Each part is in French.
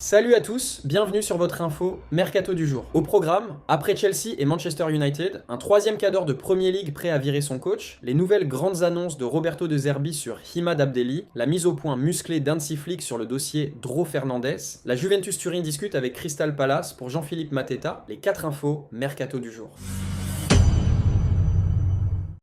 Salut à tous, bienvenue sur votre info Mercato du jour. Au programme, après Chelsea et Manchester United, un troisième cadre de Premier League prêt à virer son coach, les nouvelles grandes annonces de Roberto De Zerbi sur Imad Abdelli, la mise au point musclée d'Hansi Flick sur le dossier Dro Fernandez, la Juventus Turin discute avec Crystal Palace pour Jean-Philippe Mateta, les 4 infos Mercato du jour.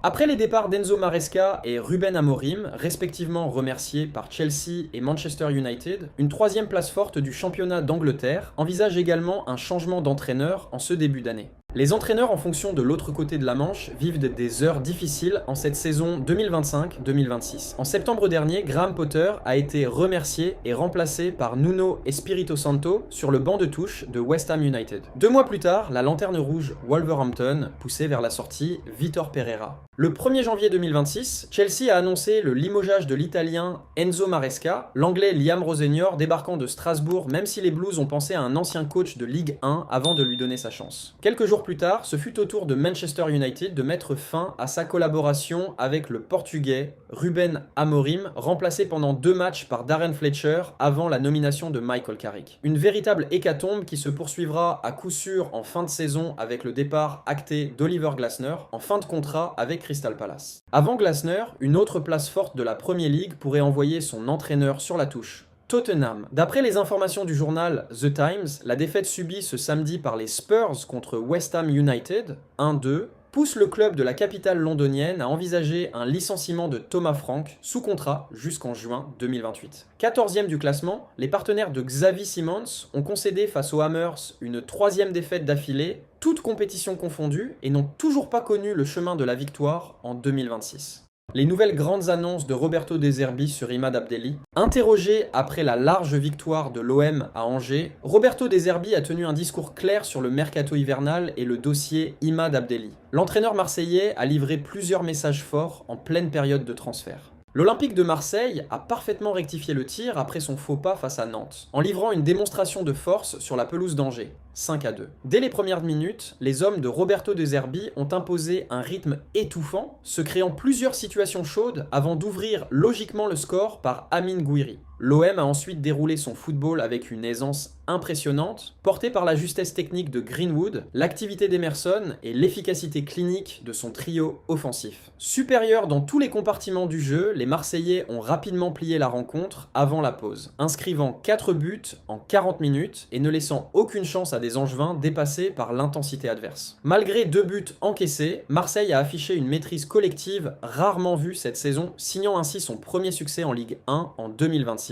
Après les départs d'Enzo Maresca et Ruben Amorim, respectivement remerciés par Chelsea et Manchester United, une troisième place forte du championnat d'Angleterre envisage également un changement d'entraîneur en ce début d'année. Les entraîneurs en fonction de l'autre côté de la Manche vivent des heures difficiles en cette saison 2025-2026. En septembre dernier, Graham Potter a été remercié et remplacé par Nuno Espirito Santo sur le banc de touche de West Ham United. 2 mois plus tard, la lanterne rouge Wolverhampton poussait vers la sortie Vitor Pereira. Le 1er janvier 2026, Chelsea a annoncé le limogeage de l'Italien Enzo Maresca, l'Anglais Liam Rosenior débarquant de Strasbourg même si les Blues ont pensé à un ancien coach de Ligue 1 avant de lui donner sa chance. Quelques jours plus tard, ce fut au tour de Manchester United de mettre fin à sa collaboration avec le Portugais Ruben Amorim, remplacé pendant 2 matchs par Darren Fletcher avant la nomination de Michael Carrick. Une véritable hécatombe qui se poursuivra à coup sûr en fin de saison avec le départ acté d'Oliver Glasner en fin de contrat avec Crystal Palace. Avant Glasner, une autre place forte de la Premier League pourrait envoyer son entraîneur sur la touche. Tottenham. D'après les informations du journal The Times, la défaite subie ce samedi par les Spurs contre West Ham United, 1-2, pousse le club de la capitale londonienne à envisager un licenciement de Thomas Frank sous contrat jusqu'en juin 2028. 14e du classement, les partenaires de Xavi Simons ont concédé face aux Hammers une 3e défaite d'affilée, toutes compétitions confondues, et n'ont toujours pas connu le chemin de la victoire en 2026. Les nouvelles grandes annonces de Roberto De Zerbi sur Imad Abdelli. Interrogé après la large victoire de l'OM à Angers, Roberto De Zerbi a tenu un discours clair sur le mercato hivernal et le dossier Imad Abdelli. L'entraîneur marseillais a livré plusieurs messages forts en pleine période de transfert. L'Olympique de Marseille a parfaitement rectifié le tir après son faux pas face à Nantes, en livrant une démonstration de force sur la pelouse d'Angers, 5-2. Dès les premières minutes, les hommes de Roberto De Zerbi ont imposé un rythme étouffant, se créant plusieurs situations chaudes avant d'ouvrir logiquement le score par Amine Gouiri. L'OM a ensuite déroulé son football avec une aisance impressionnante, portée par la justesse technique de Greenwood, l'activité d'Emerson et l'efficacité clinique de son trio offensif. Supérieurs dans tous les compartiments du jeu, les Marseillais ont rapidement plié la rencontre avant la pause, inscrivant 4 buts en 40 minutes et ne laissant aucune chance à des Angevins dépassés par l'intensité adverse. Malgré 2 buts encaissés, Marseille a affiché une maîtrise collective rarement vue cette saison, signant ainsi son premier succès en Ligue 1 en 2026.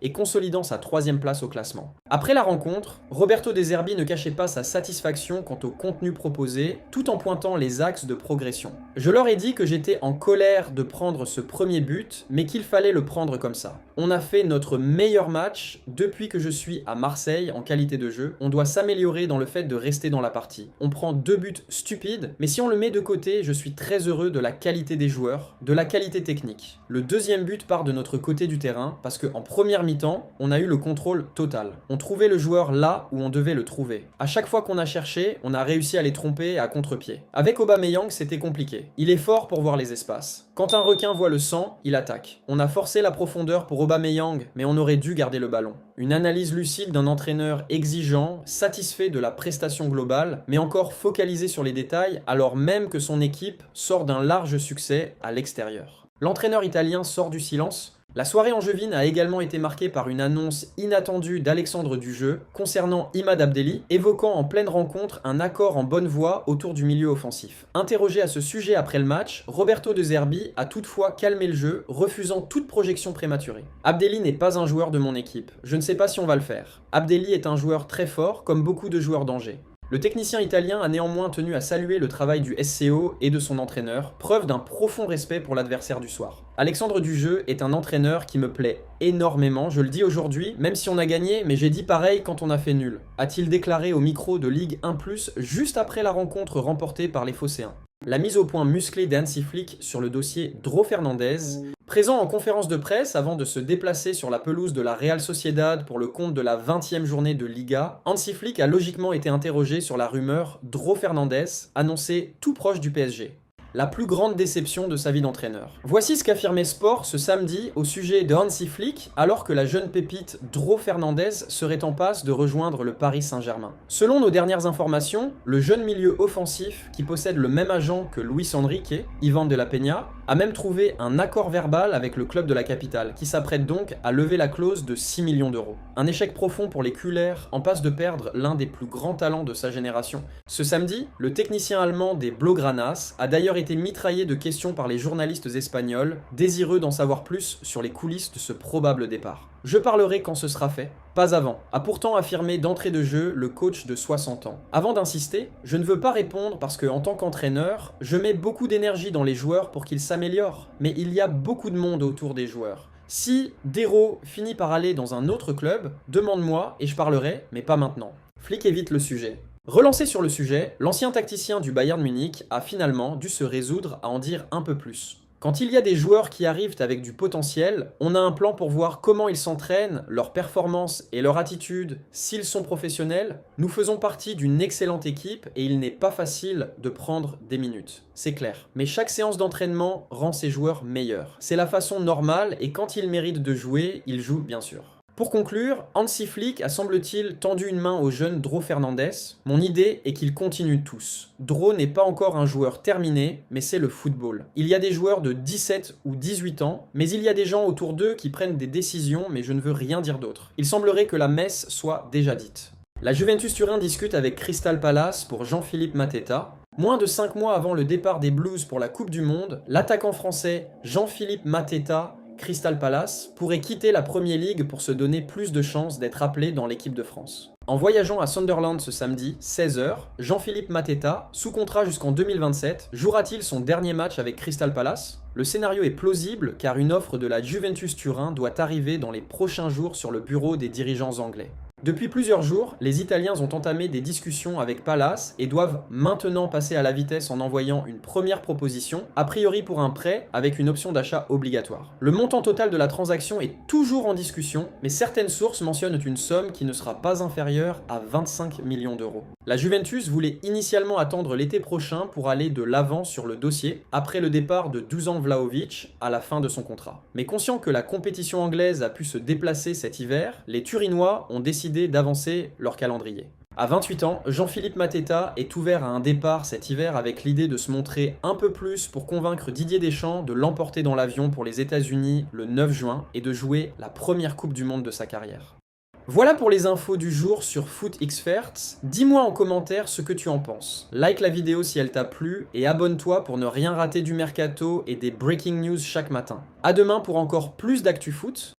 Et consolidant sa 3e place au classement. Après la rencontre, Roberto De Zerbi ne cachait pas sa satisfaction quant au contenu proposé, tout en pointant les axes de progression. Je leur ai dit que j'étais en colère de prendre ce premier but, mais qu'il fallait le prendre comme ça. On a fait notre meilleur match depuis que je suis à Marseille en qualité de jeu. On doit s'améliorer dans le fait de rester dans la partie. On prend 2 buts stupides, mais si on le met de côté, je suis très heureux de la qualité des joueurs, de la qualité technique. Le 2e but part de notre côté du terrain, parce qu'en première mi-temps, on a eu le contrôle total. On trouvait le joueur là où on devait le trouver. À chaque fois qu'on a cherché, on a réussi à les tromper à contre-pied. Avec Aubameyang, c'était compliqué. Il est fort pour voir les espaces. Quand un requin voit le sang, il attaque. On a forcé la profondeur pour Aubameyang, mais on aurait dû garder le ballon. Une analyse lucide d'un entraîneur exigeant, satisfait de la prestation globale, mais encore focalisé sur les détails, alors même que son équipe sort d'un large succès à l'extérieur. L'entraîneur italien sort du silence. La soirée angevine a également été marquée par une annonce inattendue d'Alexandre Dujeu concernant Imad Abdelli, évoquant en pleine rencontre un accord en bonne voie autour du milieu offensif. Interrogé à ce sujet après le match, Roberto De Zerbi a toutefois calmé le jeu, refusant toute projection prématurée. Abdelli n'est pas un joueur de mon équipe, je ne sais pas si on va le faire. Abdelli est un joueur très fort, comme beaucoup de joueurs d'Angers. Le technicien italien a néanmoins tenu à saluer le travail du SCO et de son entraîneur, preuve d'un profond respect pour l'adversaire du soir. Alexandre Dujeu est un entraîneur qui me plaît énormément, je le dis aujourd'hui, même si on a gagné, mais j'ai dit pareil quand on a fait nul, a-t-il déclaré au micro de Ligue 1+, juste après la rencontre remportée par les Phocéens. La mise au point musclée d'Hansi Flick sur le dossier Dro Fernandez. Présent en conférence de presse avant de se déplacer sur la pelouse de la Real Sociedad pour le compte de la 20e journée de Liga, Hansi Flick a logiquement été interrogé sur la rumeur Dro Fernandez, annoncée tout proche du PSG. la plus grande déception de sa vie d'entraîneur. Voici ce qu'affirmait Sport ce samedi au sujet de Hansi Flick, alors que la jeune pépite Dro Fernandez serait en passe de rejoindre le Paris Saint-Germain. Selon nos dernières informations, le jeune milieu offensif, qui possède le même agent que Luis Enrique, Ivan de la Peña, a même trouvé un accord verbal avec le club de la capitale, qui s'apprête donc à lever la clause de 6 millions d'euros. Un échec profond pour les culers, en passe de perdre l'un des plus grands talents de sa génération. Ce samedi, le technicien allemand des Blaugranas a d'ailleurs été mitraillé de questions par les journalistes espagnols, désireux d'en savoir plus sur les coulisses de ce probable départ. Je parlerai quand ce sera fait, pas avant, a pourtant affirmé d'entrée de jeu le coach de 60 ans. Avant d'insister, je ne veux pas répondre parce que en tant qu'entraîneur, je mets beaucoup d'énergie dans les joueurs pour qu'ils s'améliorent, mais il y a beaucoup de monde autour des joueurs. Si Dero finit par aller dans un autre club, demande-moi et je parlerai, mais pas maintenant. Flick évite le sujet. Relancé sur le sujet, l'ancien tacticien du Bayern Munich a finalement dû se résoudre à en dire un peu plus. Quand il y a des joueurs qui arrivent avec du potentiel, on a un plan pour voir comment ils s'entraînent, leur performance et leur attitude, s'ils sont professionnels. Nous faisons partie d'une excellente équipe et il n'est pas facile de prendre des minutes. C'est clair. Mais chaque séance d'entraînement rend ces joueurs meilleurs. C'est la façon normale et quand ils méritent de jouer, ils jouent bien sûr. Pour conclure, Hansi Flick a semble-t-il tendu une main au jeune Dro Fernandez. Mon idée est qu'ils continuent tous. Dro n'est pas encore un joueur terminé, mais c'est le football. Il y a des joueurs de 17 ou 18 ans, mais il y a des gens autour d'eux qui prennent des décisions, mais je ne veux rien dire d'autre. Il semblerait que la messe soit déjà dite. La Juventus Turin discute avec Crystal Palace pour Jean-Philippe Mateta. Moins de 5 mois avant le départ des Blues pour la Coupe du Monde, l'attaquant français Jean-Philippe Mateta Crystal Palace pourrait quitter la Premier League pour se donner plus de chances d'être appelé dans l'équipe de France. En voyageant à Sunderland ce samedi, 16h, Jean-Philippe Mateta, sous contrat jusqu'en 2027, jouera-t-il son dernier match avec Crystal Palace ? Le scénario est plausible car une offre de la Juventus Turin doit arriver dans les prochains jours sur le bureau des dirigeants anglais. Depuis plusieurs jours, les Italiens ont entamé des discussions avec Palace et doivent maintenant passer à la vitesse en envoyant une première proposition, a priori pour un prêt avec une option d'achat obligatoire. Le montant total de la transaction est toujours en discussion, mais certaines sources mentionnent une somme qui ne sera pas inférieure à 25 millions d'euros. La Juventus voulait initialement attendre l'été prochain pour aller de l'avant sur le dossier, après le départ de Dusan Vlahovic à la fin de son contrat. Mais conscient que la compétition anglaise a pu se déplacer cet hiver, les Turinois ont décidé d'avancer leur calendrier. À 28 ans, Jean-Philippe Mateta est ouvert à un départ cet hiver avec l'idée de se montrer un peu plus pour convaincre Didier Deschamps de l'emporter dans l'avion pour les États-Unis le 9 juin et de jouer la première Coupe du Monde de sa carrière. Voilà pour les infos du jour sur FootXperts. Dis-moi en commentaire ce que tu en penses. Like la vidéo si elle t'a plu et abonne-toi pour ne rien rater du mercato et des breaking news chaque matin. À demain pour encore plus d'actu foot.